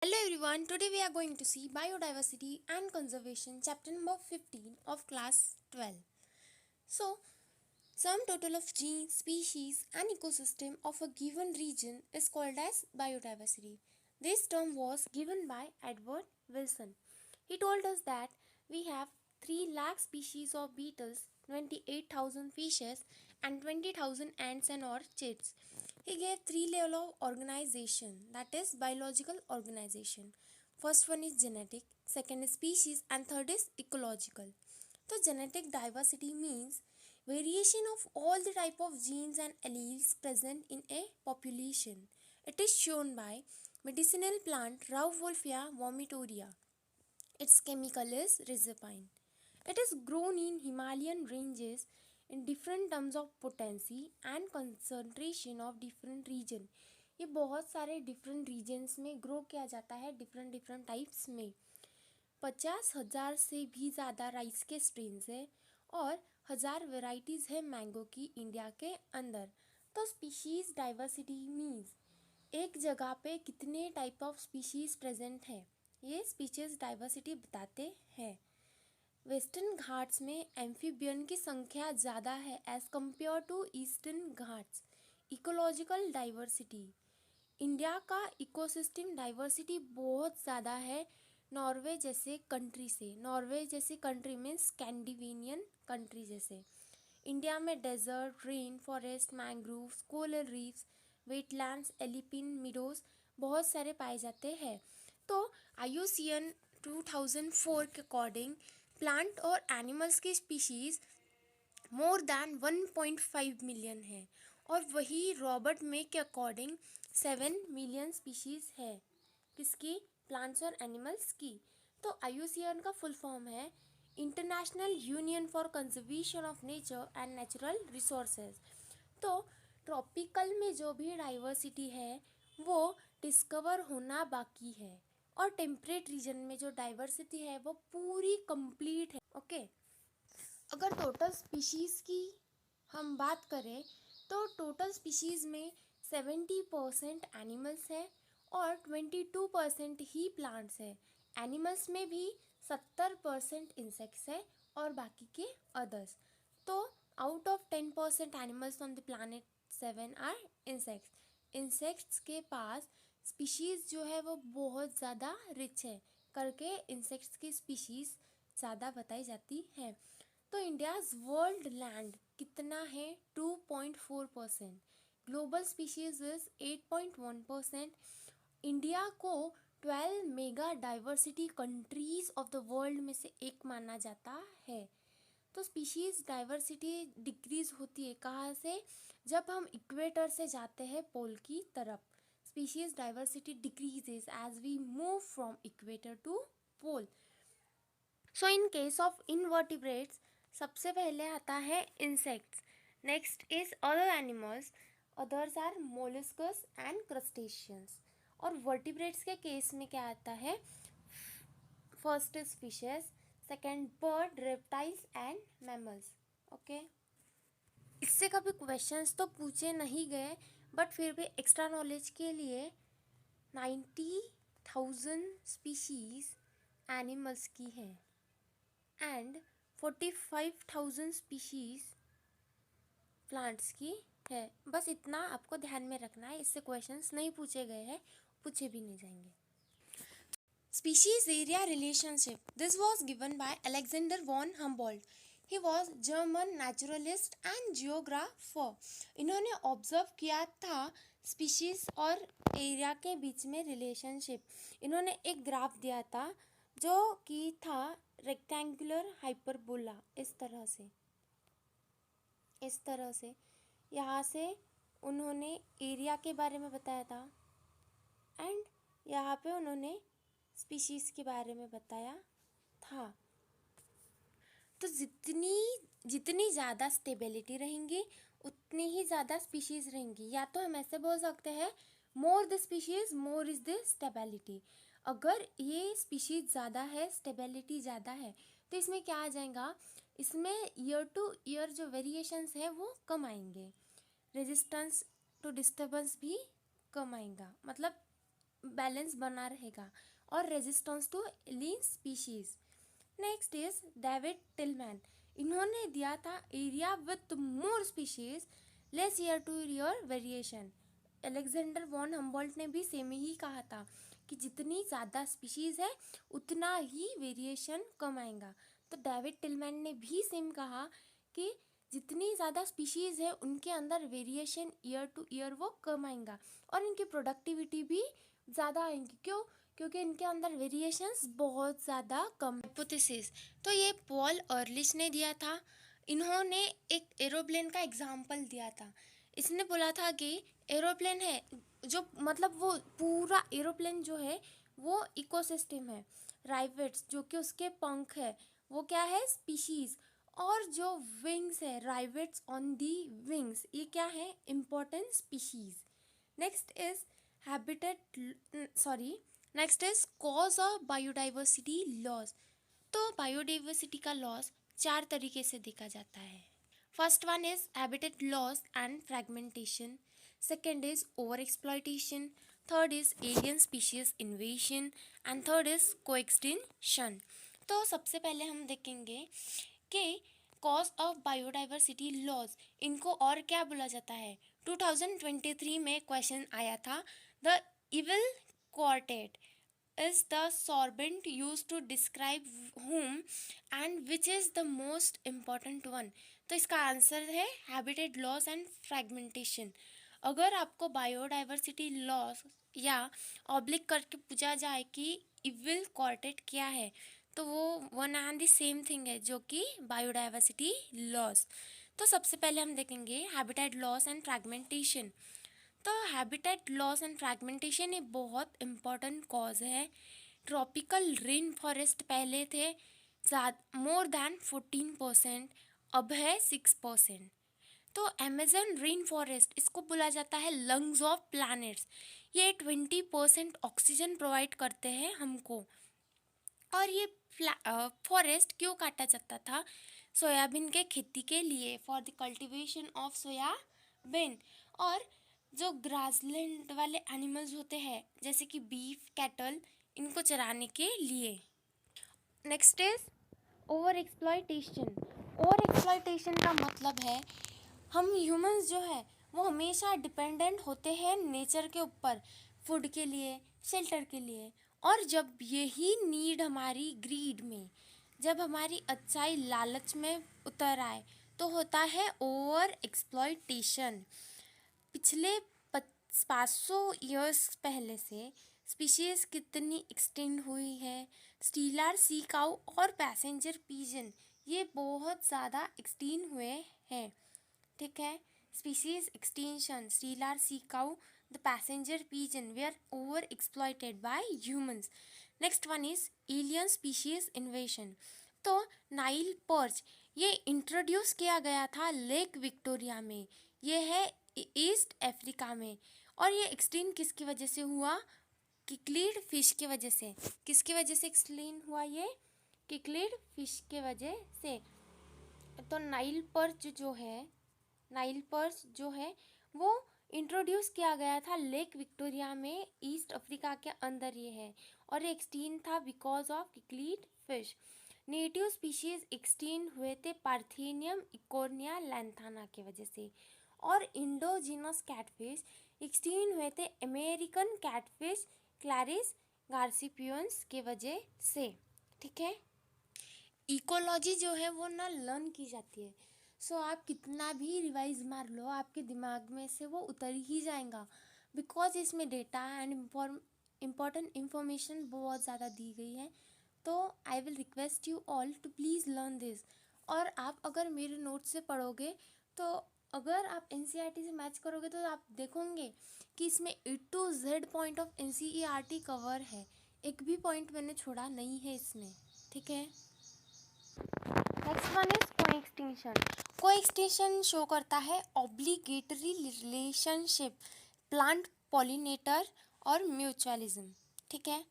Hello everyone, today we are going to see Biodiversity and Conservation chapter number 15 of class 12. So, sum total of genes, species and ecosystem of a given region is called as biodiversity. This term was given by Edward Wilson. He told us that we have 3 lakh species of beetles, 28,000 fishes and 20,000 ants and orchids. He gave 3 levels of organization, that is biological organization. First one is genetic, second is species and third is ecological. So genetic diversity means variation of all the type of genes and alleles present in a population. It is shown by medicinal plant Rauwolfia vomitoria. Its chemical is rhizopine. It is grown in Himalayan ranges in different terms of potency and concentration of different region. ये बहुत सारे different regions में grow किया जाता है different different types में. 50,000 से भी ज़्यादा राइस के स्ट्रेन्स है और 1,000 वेराइटीज़ है मैंगो की इंडिया के अंदर. तो स्पीशीज़ डाइवर्सिटी मीन्स एक जगह पे कितने टाइप ऑफ स्पीशीज़ प्रेजेंट है, ये स्पीशीज़ डाइवर्सिटी बताते हैं. वेस्टर्न घाट्स में एम्फीबियन की संख्या ज़्यादा है as compare to Eastern Ghats. Ecological diversity, India का इकोसिस्टम डाइवर्सिटी बहुत ज़्यादा है नॉर्वे जैसे कंट्री से. नॉर्वे जैसी कंट्री में स्कैंडिनेवियन कंट्री जैसे. इंडिया में desert, rain forest, mangroves, coral reefs, wetlands, alpine meadows बहुत सारे पाए जाते हैं. तो IUCN 2004 के अकॉर्डिंग प्लांट और एनिमल्स की स्पीशीज़ मोर दैन 1.5 मिलियन है और वही रॉबर्ट मे के अकॉर्डिंग 7 मिलियन स्पीशीज़ है. किसकी? प्लांट्स और एनिमल्स की. तो IUCN का फुल फॉर्म है international union for conservation of nature and natural resources. तो ट्रॉपिकल में जो भी डाइवर्सिटी है वो डिस्कवर होना बाकी है और टेम्परेट रीजन में जो डाइवर्सिटी है वो पूरी कंप्लीट है. ओके, अगर टोटल स्पीशीज़ की हम बात करें तो टोटल स्पीशीज़ में 70% एनिमल्स है और 22% ही प्लांट्स है. एनिमल्स में भी 70% इंसेक्ट्स है और बाकी के अदर्स. तो out of 10% animals on the planet 7 are insects. Insects के पास स्पीशीज़ जो है वो बहुत ज़्यादा रिच है करके इंसेक्ट्स की स्पीशीज़ ज़्यादा बताई जाती है. तो इंडियाज़ वर्ल्ड लैंड कितना है? 2.4%. Global species is 8.1%. इंडिया को 12 mega diversity countries of the world में से एक माना जाता है. तो स्पीशीज़ डाइवर्सिटी डिक्रीज़ होती है कहाँ से? जब हम इक्वेटर से जाते हैं पोल की तरफ. Species diversity decreases as we move from equator to pole. So in case of invertebrates सबसे पहले आता है insects, next is other animals, others are molluscs and crustaceans. और वर्टिब्रेट्स के केस में क्या आता है? First is fishes, second bird, reptiles and mammals. Okay, इससे कभी क्वेश्चंस तो पूछे नहीं गए बट फिर भी एक्स्ट्रा नॉलेज के लिए 90,000 स्पीशीज़ एनिमल्स की है एंड 45,000 स्पीशीज़ प्लांट्स की है. बस इतना आपको ध्यान में रखना है, इससे क्वेश्चंस नहीं पूछे गए हैं, पूछे भी नहीं जाएंगे. Species area relationship, this was given by Alexander von Humboldt. He was German naturalist and geographer. इन्होंने ऑब्जर्व किया था स्पीशीज और एरिया के बीच में रिलेशनशिप. इन्होंने एक ग्राफ दिया था जो कि था रेक्टेंगुलर हाइपरबोला. इस तरह से यहाँ से उन्होंने एरिया के बारे में बताया था एंड यहाँ पे उन्होंने स्पीशीज़ के बारे में बताया था. तो जितनी ज़्यादा स्टेबिलिटी रहेंगी उतनी ही ज़्यादा स्पीशीज़ रहेंगी. या तो हम ऐसे बोल सकते हैं more the species more is the stability. अगर ये स्पीशीज़ ज़्यादा है, स्टेबिलिटी ज़्यादा है, तो इसमें क्या आ जाएगा? इसमें ईयर टू ईयर जो वेरिएशंस है वो कम आएंगे. रेजिस्टेंस टू डिस्टर्बेंस भी कम आएगा. मतलब बैलेंस बना रहेगा और resistance to alien species. Next is David Tilman, इन्होंने दिया था area with more species less year to year variation. Alexander von Humboldt ने भी सेम ही कहा था कि जितनी ज़्यादा स्पीशीज़ है उतना ही वेरिएशन कम आएगा। तो डेविड टिलमैन ने भी सेम कहा कि जितनी ज़्यादा स्पीशीज़ है उनके अंदर वेरिएशन ईयर टू ईयर वो कम आएगा और इनकी प्रोडक्टिविटी भी ज़्यादा आएंगी। क्यों? क्योंकि इनके अंदर वेरिएशंस बहुत ज़्यादा कम। हाइपोथेसिस, तो ये पॉल अर्लिश ने दिया था। इन्होंने एक एरोप्लेन का एग्जाम्पल दिया था। इसने बोला था कि एरोप्लेन है जो मतलब वो पूरा एरोप्लेन जो है वो इकोसिस्टम है। राइवेट्स जो कि उसके पंख है वो क्या है? स्पीशीज। और जो विंग्स है, राइवेट्स ऑन दी विंग्स, ये क्या है? Important species. Next is next is cause of biodiversity loss. तो बायोडाइवर्सिटी का लॉस 4 तरीके से देखा जाता है। First one is habitat loss and fragmentation, second is over exploitation, third is alien species invasion and third is coextinction. तो सबसे पहले हम देखेंगे कि कॉज ऑफ बायोडाइवर्सिटी लॉस, इनको और क्या बोला जाता है। 2023 में क्वेश्चन आया था, the evil quartet is the sorbent used to describe whom and which is the most important one। तो इसका आंसर है हैबिटेट लॉस एंड फ्रेगमेंटेशन। अगर आपको बायोडाइवर्सिटी लॉस या ऑब्लिक करके पूछा जाए कि इविल क्वार्टेट क्या है, तो वो one and the same thing है जो कि बायोडाइवर्सिटी लॉस। तो सबसे पहले हम देखेंगे हैबिटेट लॉस एंड फ्रेगमेंटेशन। तो हैबिटेट लॉस एंड फ्रैगमेंटेशन एक बहुत इम्पॉर्टेंट कॉज है। ट्रॉपिकल रेन फॉरेस्ट पहले थे मोर देन 14%, अब है 6%। तो अमेजन रेन फॉरेस्ट, इसको बोला जाता है लंग्स ऑफ प्लैनेट्स। ये 20% ऑक्सीजन प्रोवाइड करते हैं हमको। और ये फॉरेस्ट क्यों काटा जाता था? सोयाबीन के खेती के लिए, for the cultivation of soybean. और जो ग्रासलैंड वाले एनिमल्स होते हैं जैसे कि बीफ, कैटल, इनको चराने के लिए। Next is over exploitation. Over exploitation का मतलब है हम ह्यूमंस जो है वो हमेशा डिपेंडेंट होते हैं नेचर के ऊपर, फूड के लिए, शेल्टर के लिए। और जब यही नीड हमारी ग्रीड में, जब हमारी अच्छाई लालच में उतर आए, तो होता है ओवर एक्सप्लॉयटेशन। पिछले 500 ईयर्स पहले से स्पीशीज़ कितनी एक्सटेंड हुई है। स्टीलर सी काऊ और पैसेंजर पीजन, ये बहुत ज़्यादा एक्सटेंड हुए हैं। ठीक है, species extinction, Steller sea cow, the passenger pigeon were over exploited by humans. Next one is alien species invasion. तो नाइल पर्च ये इंट्रोड्यूस किया गया था लेक विक्टोरिया में, ये है ईस्ट अफ्रीका में। और ये एक्सटेंड किसकी वजह से हुआ? किक्लिड फिश की वजह से। किसकी वजह से एक्सटेंड हुआ ये? किक्लिड फिश के वजह से। तो नाइल पर्च जो है वो इंट्रोड्यूस किया गया था लेक विक्टोरिया में, ईस्ट अफ्रीका के अंदर ये है। और ये एक्सटेंड था because of cichlid fish. Native species extinct हुए थे पार्थेनियम इकोर्निया लैंथाना की वजह से। और इंडोजिनस कैटफिश एक्सटेंड हुए थे अमेरिकन कैटफिश क्लैरिस गार्सिपियंस के वजह से। ठीक है, इकोलॉजी जो है वो ना लर्न की जाती है। सो आप कितना भी रिवाइज मार लो आपके दिमाग में से वो उतर ही जाएगा, बिकॉज इसमें डेटा एंड इम्पॉर्टेंट इंफॉर्मेशन बहुत ज़्यादा दी गई है। तो I will request you all to please learn this. और आप अगर मेरे नोट से पढ़ोगे, तो अगर आप NCERT से मैच करोगे तो आप देखोगे कि इसमें A to Z point of NCERT cover है, एक भी पॉइंट मैंने छोड़ा नहीं है इसमें। ठीक है, नेक्स्ट वन इज कोएक्सटिंक्शन। कोएक्सटिंक्शन शो करता है ऑब्लिगेटरी रिलेशनशिप प्लांट पॉलिनेटर और म्यूचुअलिज्म। ठीक है,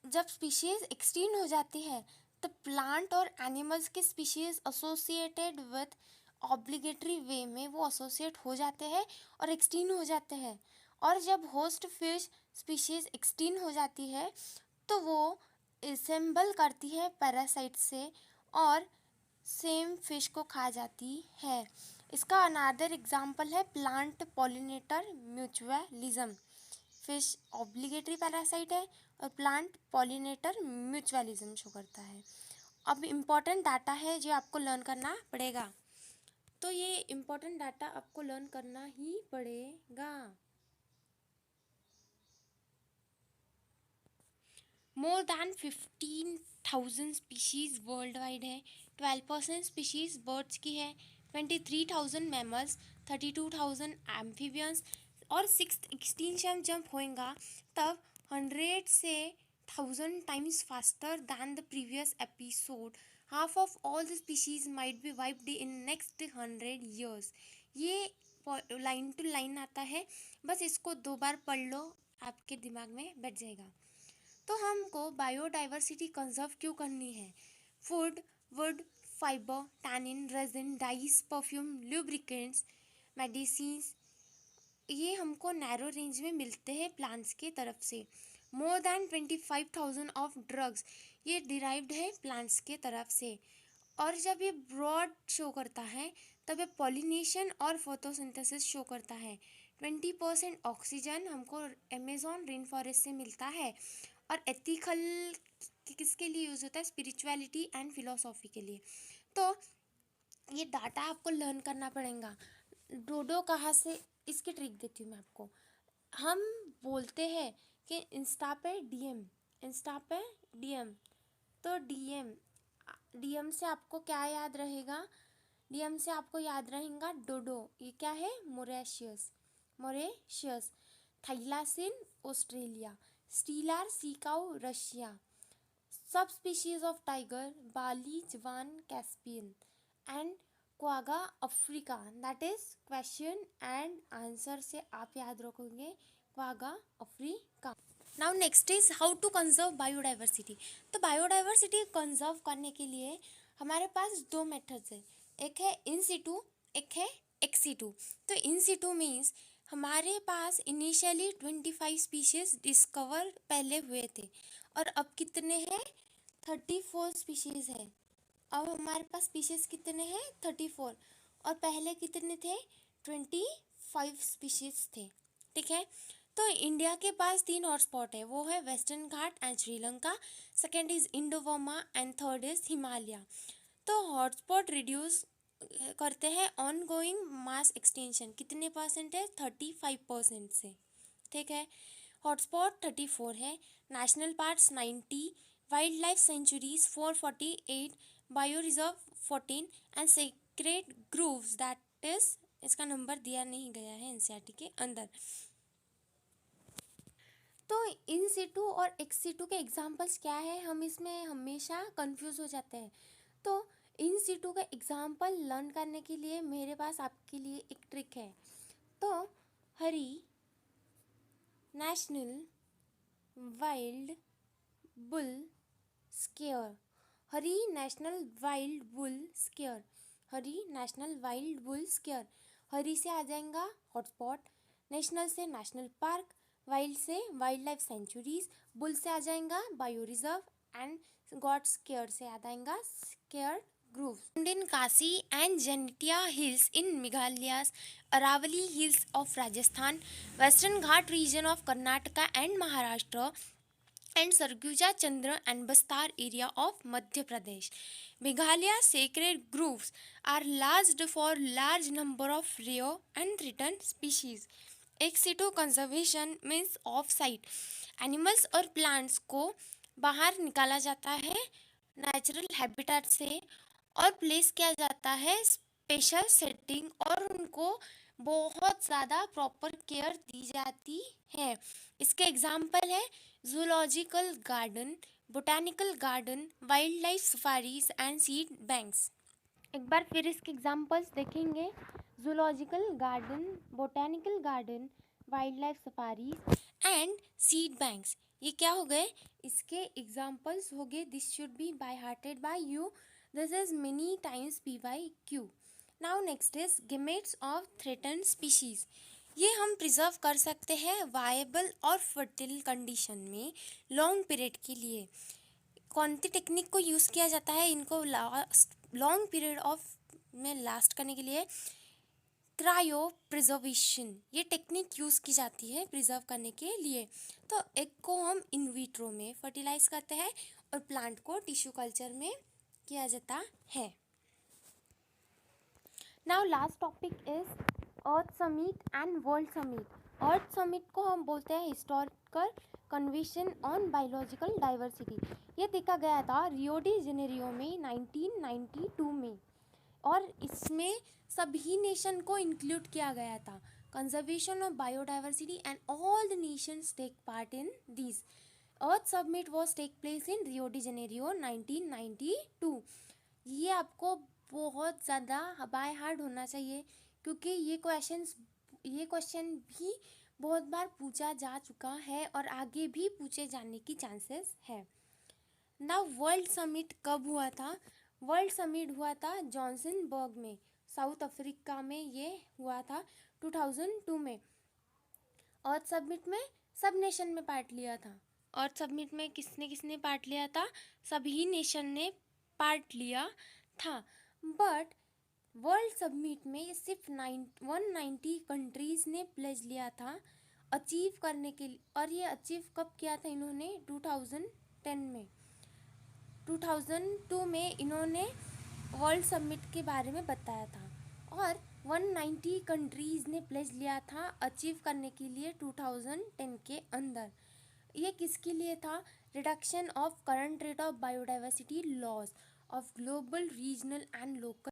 जब स्पीशीज एक्सटिंक्ट हो जाती है तो प्लांट और एनिमल्स के स्पीशीज एसोसिएटेड विथ ऑब्लिगेटरी वे में वो एसोसिएट हो जाते हैं और एक्सटिंक्ट हो जाते हैं। और जब होस्ट फिश स्पीशीज़ एक्सटिंक्ट हो जाती है तो वो असेंबल करती है पैरासाइट से और सेम फिश को खा जाती है। इसका अनदर एग्जाम्पल है plant pollinator mutualism. Fish obligatory parasite है और प्लांट पॉलिनेटर म्यूचुअलिज्म शो करता है। अब इम्पॉर्टेंट डाटा है जो आपको लर्न करना पड़ेगा, तो ये इम्पॉर्टेंट डाटा आपको लर्न करना ही पड़ेगा। More than 15,000 species world wide है। 12% स्पीशीज़ बर्ड्स की है, 23,000 मैमल्स, 32,000 एम्फीबियंस। और सिक्स एक्सटिंक्शन जब होएगा तब 100 से 1000 times faster than the previous episode. Half of all the species might be wiped in next 100 years। ये लाइन टू लाइन आता है, बस इसको 2 बार पढ़ लो, आपके दिमाग में बैठ जाएगा। तो हमको बायोडाइवर्सिटी कंजर्व क्यों करनी है? Food, would, fibre, tannin, resin, dice, perfume, lubricants, medicines, ये हमको नैरो रेंज में मिलते हैं प्लांट्स के तरफ से। मोर दैन 25,000 ऑफ ड्रग्स ये डिराइव्ड है प्लांट्स के तरफ से। और जब ये ब्रॉड शो करता है तब ये पॉलिनेशन और फोटोसिंथेसिस शो करता है। 20% ऑक्सीजन हमको अमेजोन रेन फॉरेस्ट से मिलता है। और एथिकल किसके लिए यूज़ होता है? स्पिरिचुअलिटी एंड फिलोसॉफी के लिए। तो ये डाटा आपको लर्न करना पड़ेगा। डोडो कहाँ से, इसकी ट्रिक देती हूँ मैं आपको। हम बोलते हैं कि इंस्टा पे डीएम, इंस्टा पे डीएम, तो डीएम, डीएम से आपको क्या याद रहेगा? डीएम से आपको याद रहेगा डोडो, ये क्या है? Mauritius, Mauritius. Thylacine Australia, Steller sea cow Russia. Subspecies of tiger Bali Javan Caspian and quagga Africa. That is question and answer से आप याद रखोगे quagga Africa. Now next is how to conserve biodiversity. तो biodiversity conserve करने के लिए हमारे पास 2 methods है, एक है इन सिटू, एक है एक्स सिटू। तो इन सिटू मीन्स हमारे पास इनिशियली 25 स्पीशीज डिस्कवर पहले हुए थे और अब कितने हैं? 34 स्पीशीज है। अब हमारे पास स्पीशीज कितने हैं? 34। और पहले कितने थे? 25 स्पीशीज थे। ठीक है। तो इंडिया के पास 3 हॉटस्पॉट है, वो है वेस्टर्न घाट and Sri Lanka, second is Indo-Burma and third is Himalaya. तो हॉटस्पॉट रिड्यूस करते हैं ऑन गोइंग मास एक्सटेंशन, कितने परसेंट है? 35% से। ठीक है। हॉटस्पॉट 34 है, national parks 90, wildlife sanctuaries 448, bio reserve 14 and sacred groves, that is, इसका नंबर दिया नहीं गया है एनसीईआरटी के अंदर। तो इन सिटू और एक्स सिटू के एग्जाम्पल्स क्या है? हम इसमें हमेशा कंफ्यूज हो जाते हैं। तो इन सिटू का एग्जाम्पल लर्न करने के लिए मेरे पास आपके लिए एक ट्रिक है। तो हरी नेशनल वाइल्ड बुल स्केयर, हरी नेशनल वाइल्ड बुल स्केयर, हरी नेशनल वाइल्ड बुल स्केयर। हरी से आ जाएगा हॉटस्पॉट, नेशनल से नेशनल पार्क, वाइल्ड से वाइल्ड लाइफ सेंचुरीज, बुल से आ जाएगा bio reserve and God square से आ जाएगा square groove. In Kasi and Janitia Hills in Meghalaya's Aravalli Hills of Rajasthan, Western Ghat region of Karnataka and Maharashtra, and Sarguja Chandra and Bastar area of Madhya Pradesh. Meghalaya's sacred groves are large for large number of rare and threatened species. Ex situ conservation means of site animals और plants को बाहर निकाला जाता है natural habitat से और place किया जाता है स्पेशल सेटिंग और उनको बहुत ज़्यादा प्रॉपर केयर दी जाती है। इसके एग्जाम्पल है zoological garden, botanical garden, wildlife safaris and seed banks. एक बार फिर इसके एग्जाम्पल्स देखेंगे, zoological garden, botanical garden, wildlife safaris and seed banks. ये क्या हो गए? इसके एग्जाम्पल्स हो गए। This should be by hearted by you, this is many times PYQ। Now next is gametes of threatened species. ये हम प्रिजर्व कर सकते हैं वायबल और फर्टिल कंडीशन में लॉन्ग पीरियड के लिए। कौन सी टेक्निक को यूज़ किया जाता है इनको लॉन्ग पीरियड ऑफ में लास्ट करने के लिए? क्रायो प्रिजर्वेशन, ये टेक्निक यूज़ की जाती है प्रिजर्व करने के लिए। तो एग को हम इन विट्रो में फर्टिलाइज करते हैं और प्लांट को टिश्यू कल्चर में किया जाता है। Now last topic is earth summit and world summit. Earth summit को हम बोलते हैं historical convention on biological diversity. ये देखा गया था रियो डी जेनेरियो में 1992 में, और इसमें सभी नेशन को इंक्लूड किया गया था। Conservation of biodiversity and all the nations take part in this. Earth summit was take place in Rio de Janeiro 1992। ये आपको बहुत ज़्यादा बाय हार्ट होना चाहिए, क्योंकि ये क्वेश्चन भी बहुत बार पूछा जा चुका है और आगे भी पूछे जाने की चांसेस है। ना वर्ल्ड समिट कब हुआ था? वर्ल्ड समिट हुआ था जॉन्सनबर्ग में, साउथ अफ्रीका में ये हुआ था 2002 में। अर्थ समिट में सब नेशन में पार्ट लिया था। अर्थ समिट में किसने किसने पार्ट लिया था? सभी नेशन ने पार्ट लिया था। बट वर्ल्ड समिट में सिर्फ 190 कंट्रीज ने प्लेज लिया था अचीव करने के लिए, और ये अचीव कब किया था इन्होंने? 2010 में। 2002 में इन्होंने वर्ल्ड समिट के बारे में बताया था, और 190 कंट्रीज ने प्लेज लिया था अचीव करने के लिए 2010 के अंदर। ये किसके लिए था? Reduction of current rate of biodiversity loss of global, regional and local